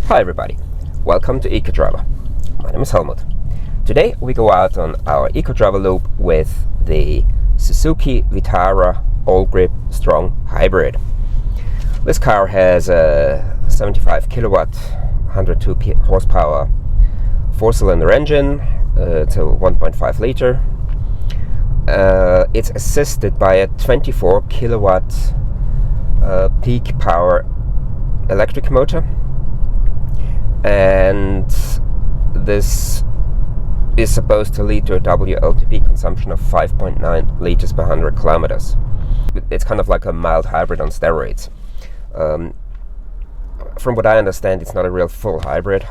Hi everybody, welcome to Ecodriver. My name is Helmut. Today we go out on our Ecodriver loop with the Suzuki Vitara all-grip strong hybrid. This car has a 75 kilowatt, 102 horsepower 4-cylinder engine. It's a 1.5 liter. It's assisted by a 24 kilowatt peak power electric motor. And this is supposed to lead to a WLTP consumption of 5.9 liters per 100 kilometers. It's kind of like a mild hybrid on steroids. From what I understand, it's not a real full hybrid,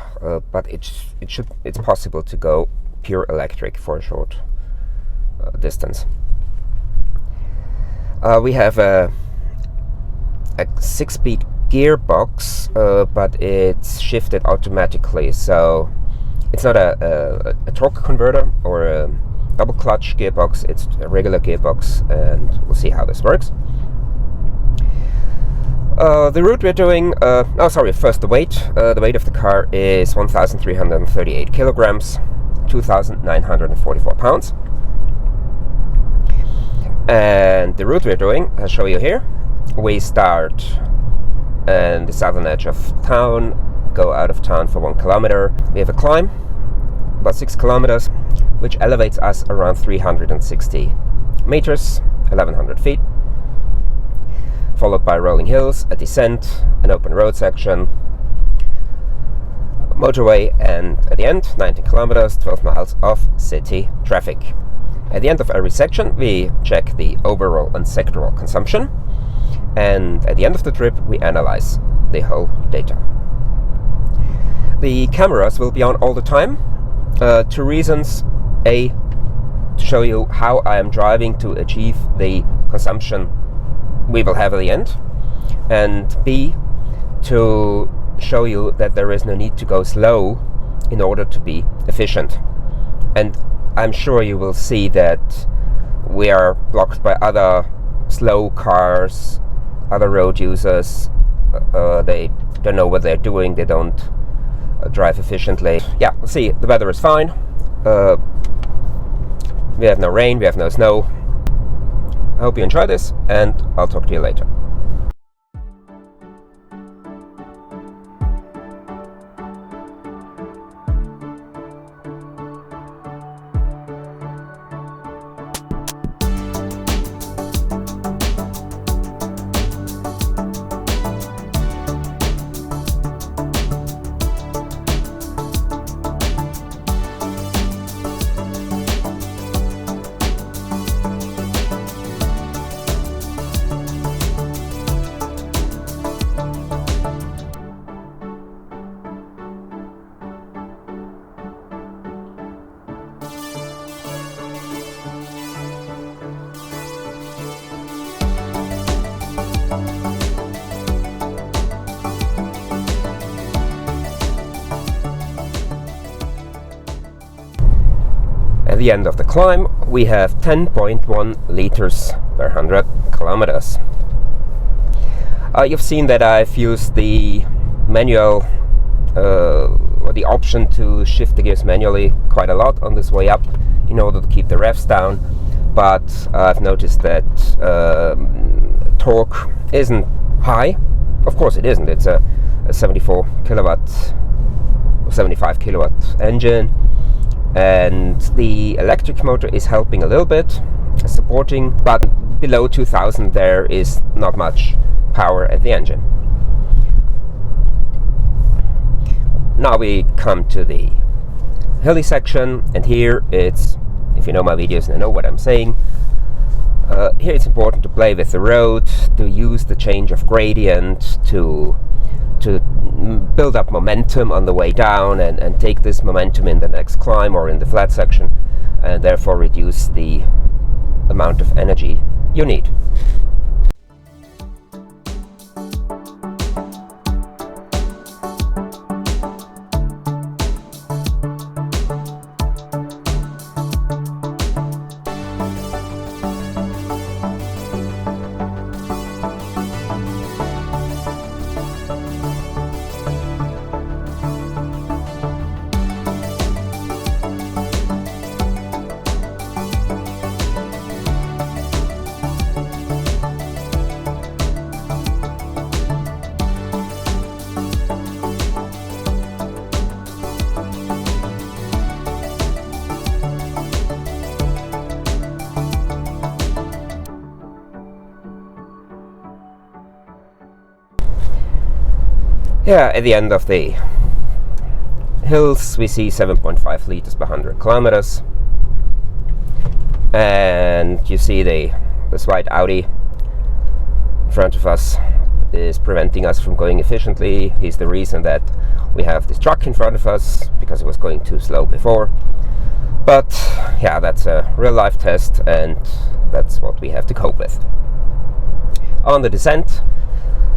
but it's possible to go pure electric for a short distance. We have a 6-speed gearbox, but it's shifted automatically, so it's not a torque converter or a double clutch gearbox. It's a regular gearbox, and we'll see how this works. The route we're doing, first the weight. The weight of the car is 1,338 kilograms, 2,944 pounds. And the route we're doing, I'll show you here. We start and the southern edge of town, go out of town for 1 kilometer. We have a climb, about 6 kilometers, which elevates us around 360 meters, 1,100 feet, followed by rolling hills, a descent, an open road section, motorway, and at the end, 19 kilometers, 12 miles of city traffic. At the end of every section, we check the overall and sectoral consumption. And at the end of the trip, we analyze the whole data. The cameras will be on all the time. 2 reasons. A, to show you how I am driving to achieve the consumption we will have at the end. And B, to show you that there is no need to go slow in order to be efficient. And I'm sure you will see that we are blocked by other slow cars, other road users. They don't know what they're doing, they don't drive efficiently. Yeah, we'll see, the weather is fine. We have no rain, we have no snow. I hope you enjoy this, and I'll talk to you later. At the end of the climb, we have 10.1 liters per 100 kilometers. You've seen that I've used the manual or the option to shift the gears manually quite a lot on this way up in order to keep the revs down, but I've noticed that torque isn't high. Of course it isn't. It's a 74 kilowatt or 75 kilowatt engine. And the electric motor is helping a little bit, supporting, but below 2000 there is not much power at the engine. Now we come to the hilly section, and here it's, if you know my videos and know what I'm saying, here it's important to play with the road, to use the change of gradient to build up momentum on the way down and take this momentum in the next climb or in the flat section, and therefore reduce the amount of energy you need. Yeah, at the end of the hills we see 7.5 liters per 100 kilometers, and you see this white Audi in front of us is preventing us from going efficiently. He's the reason that we have this truck in front of us, because it was going too slow before. But yeah, that's a real life test, and that's what we have to cope with. On the descent,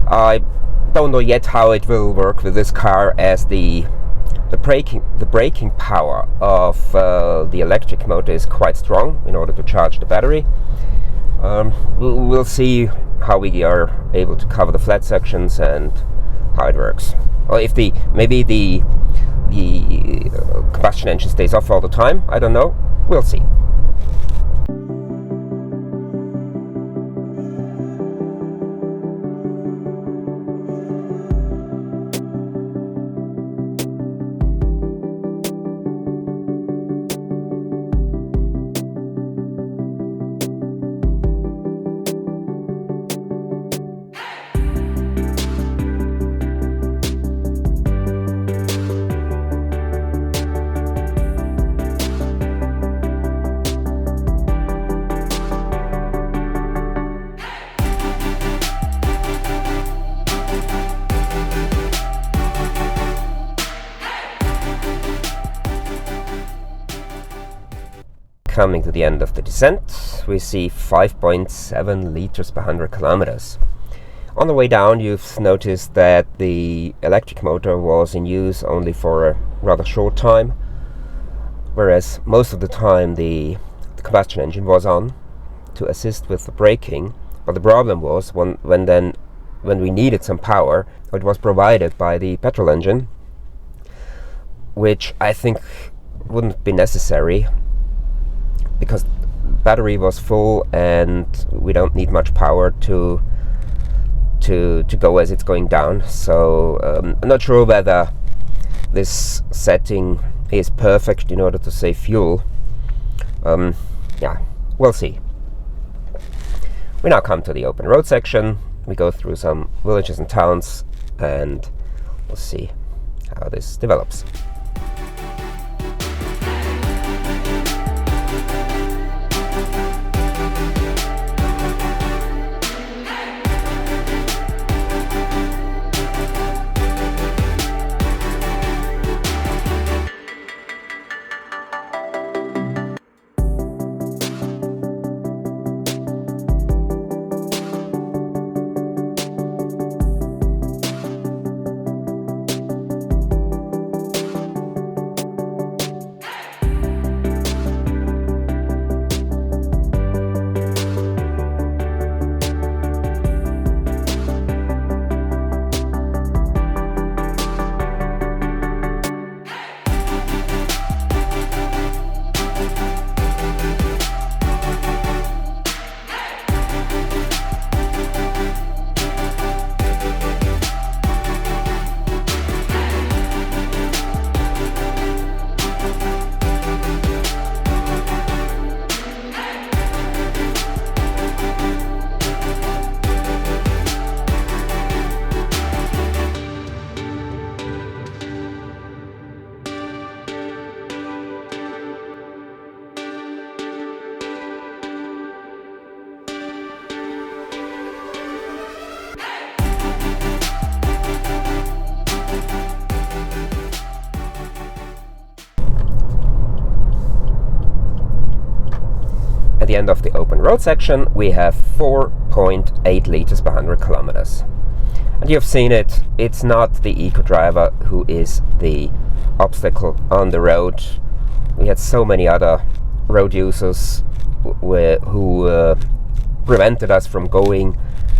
I don't know yet how it will work with this car, as the braking power of the electric motor is quite strong in order to charge the battery. We'll see how we are able to cover the flat sections and how it works. Or if maybe the combustion engine stays off all the time, I don't know. We'll see. Coming to the end of the descent, we see 5.7 liters per 100 kilometers. On the way down, you've noticed that the electric motor was in use only for a rather short time, whereas most of the time the combustion engine was on to assist with the braking. But the problem was when we needed some power, it was provided by the petrol engine, which I think wouldn't be necessary, because the battery was full and we don't need much power to go as it's going down. So I'm not sure whether this setting is perfect in order to save fuel. Yeah, we'll see. We now come to the open road section. We go through some villages and towns, and we'll see how this develops. At the end of the open road section, we have 4.8 liters per 100 kilometers. And you've seen it, it's not the Ecodriver who is the obstacle on the road. We had so many other road users who prevented us from going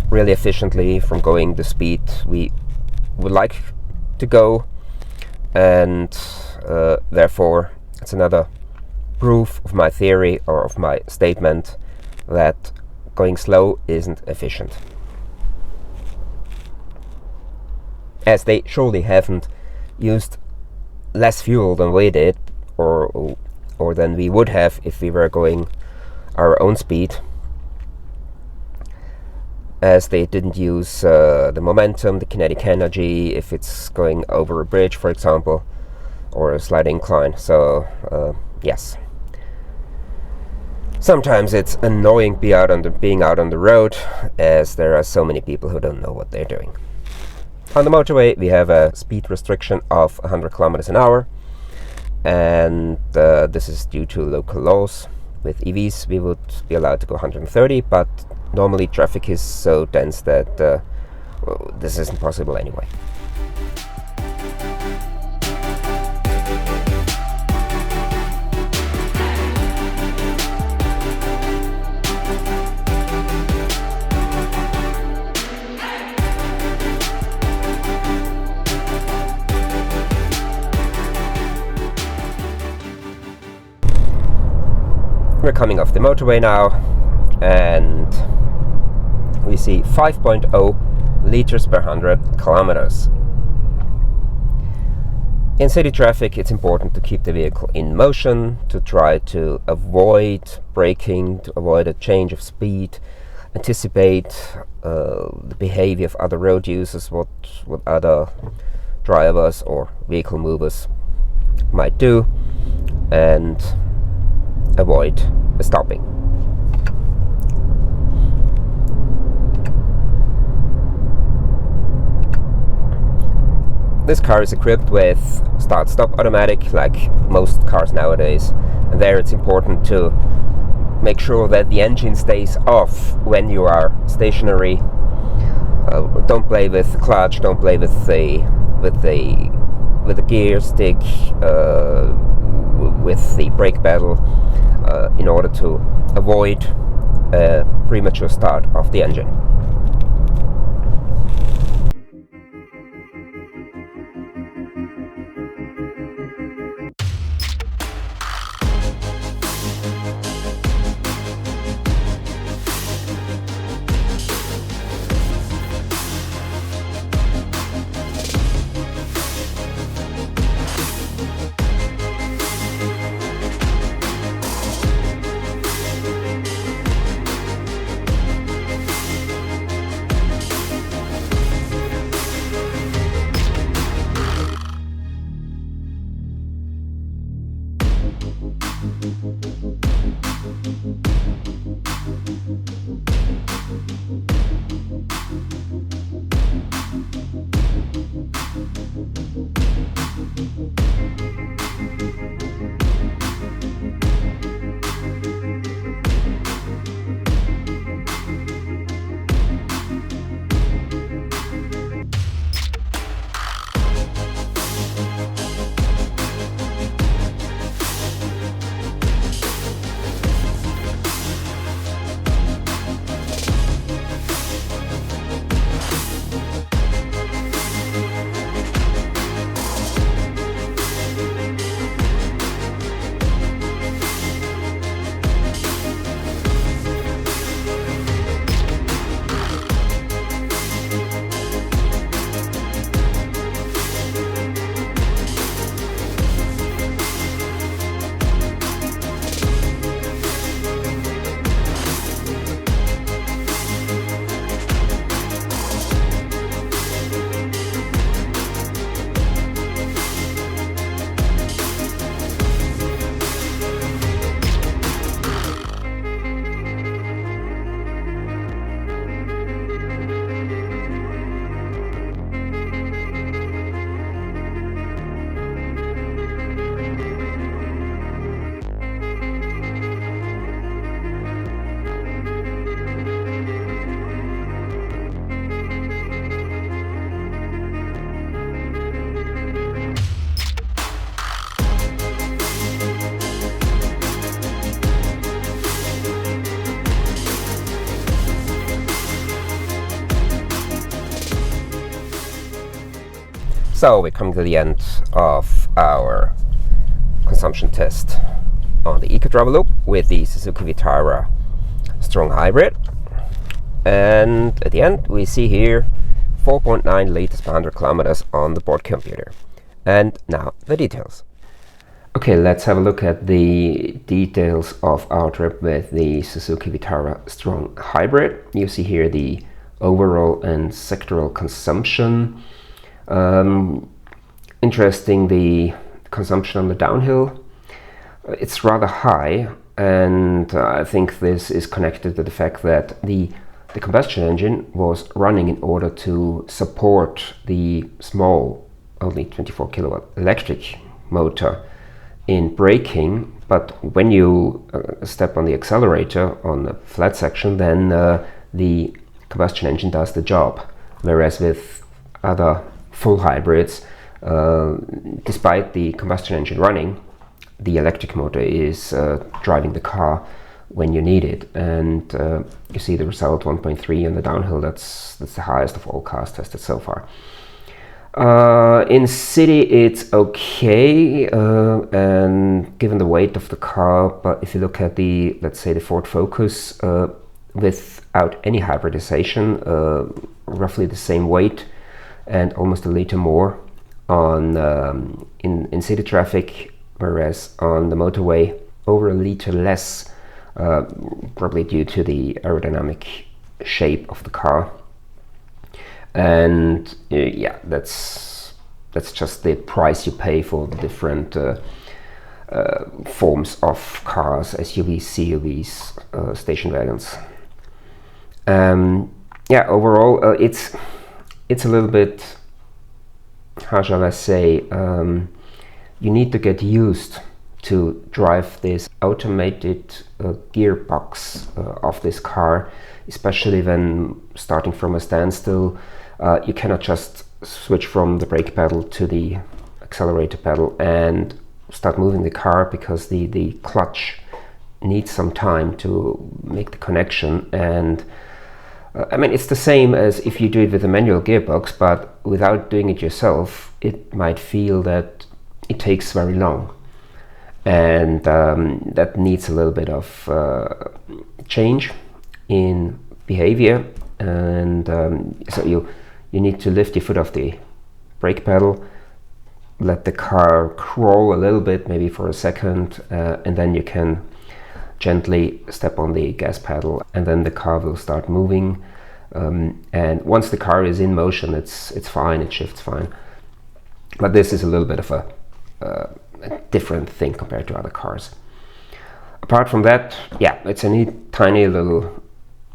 really efficiently, from going the speed we would like to go, and therefore it's another proof of my theory, or of my statement, that going slow isn't efficient. As they surely haven't used less fuel than we did, or than we would have if we were going our own speed. as they didn't use the momentum, the kinetic energy, if it's going over a bridge, for example, or a slight incline. So yes, sometimes it's annoying being out on the road, as there are so many people who don't know what they're doing. On the motorway, we have a speed restriction of 100 kilometers an hour, and this is due to local laws. With EVs, we would be allowed to go 130, but normally traffic is so dense that this isn't possible anyway. We're coming off the motorway now, and we see 5.0 liters per 100 kilometers. In city traffic, it's important to keep the vehicle in motion, to try to avoid braking, to avoid a change of speed, anticipate the behavior of other road users, what other drivers or vehicle movers might do, and avoid stopping. This car is equipped with start-stop automatic, like most cars nowadays, and there it's important to make sure that the engine stays off when you are stationary. Don't play with the clutch, don't play with the gear stick, with the brake pedal, in order to avoid a premature start of the engine. So we're coming to the end of our consumption test on the Ecodriver loop with the Suzuki Vitara strong hybrid. And at the end we see here 4.9 liters per 100 kilometers on the board computer. And now the details. Okay, let's have a look at the details of our trip with the Suzuki Vitara strong hybrid. You see here the overall and sectoral consumption. Interesting, the consumption on the downhill. It's rather high, and I think this is connected to the fact that the combustion engine was running in order to support the small, only 24 kilowatt electric motor in braking. But when you step on the accelerator on the flat section, then the combustion engine does the job. Whereas with other full hybrids, despite the combustion engine running, the electric motor is driving the car when you need it. And you see the result, 1.3 on the downhill. That's the highest of all cars tested so far. In city it's okay, and given the weight of the car. But if you look at the, let's say, the Ford Focus, without any hybridization, roughly the same weight and almost a liter more on in city traffic, whereas on the motorway over a liter less, probably due to the aerodynamic shape of the car. And yeah, that's just the price you pay for the different forms of cars: SUVs, CUVs, station wagons. Yeah, overall it's a little bit, how shall I say, you need to get used to drive this automated gearbox of this car, especially when starting from a standstill. You cannot just switch from the brake pedal to the accelerator pedal and start moving the car, because the clutch needs some time to make the connection. And I mean, it's the same as if you do it with a manual gearbox, but without doing it yourself, it might feel that it takes very long. And that needs a little bit of change in behavior. And so you need to lift your foot off the brake pedal, let the car crawl a little bit, maybe for a second, and then you can gently step on the gas pedal, and then the car will start moving. And once the car is in motion, it's fine, it shifts fine. But this is a little bit of a different thing compared to other cars. Apart from that, yeah, it's a neat, tiny little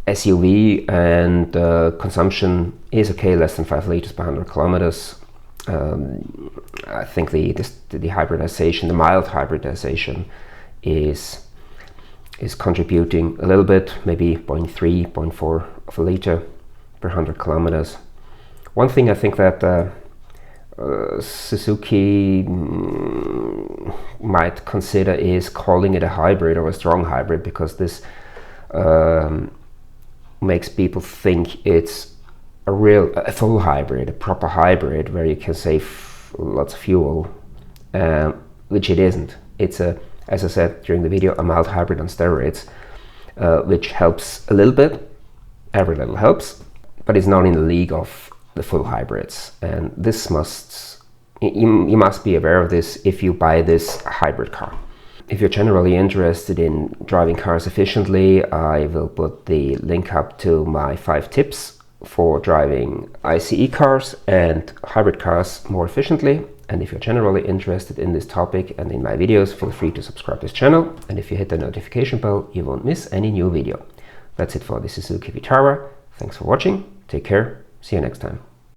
SUV, and consumption is okay, less than 5 liters per 100 kilometers. I think the hybridization, the mild hybridization, is contributing a little bit, maybe 0.3, 0.4 of a liter per 100 kilometers. One thing I think that Suzuki might consider is calling it a hybrid or a strong hybrid, because this makes people think it's a full hybrid, a proper hybrid, where you can save lots of fuel, which it isn't. It's as I said during the video, a mild hybrid on steroids, which helps a little bit. Every little helps, but it's not in the league of the full hybrids. And this you must be aware of this if you buy this hybrid car. If you're generally interested in driving cars efficiently, I will put the link up to my 5 tips for driving ICE cars and hybrid cars more efficiently. And if you're generally interested in this topic and in my videos, feel free to subscribe to this channel. And if you hit the notification bell, you won't miss any new video. That's it for the Suzuki Vitara. Thanks for watching. Take care. See you next time.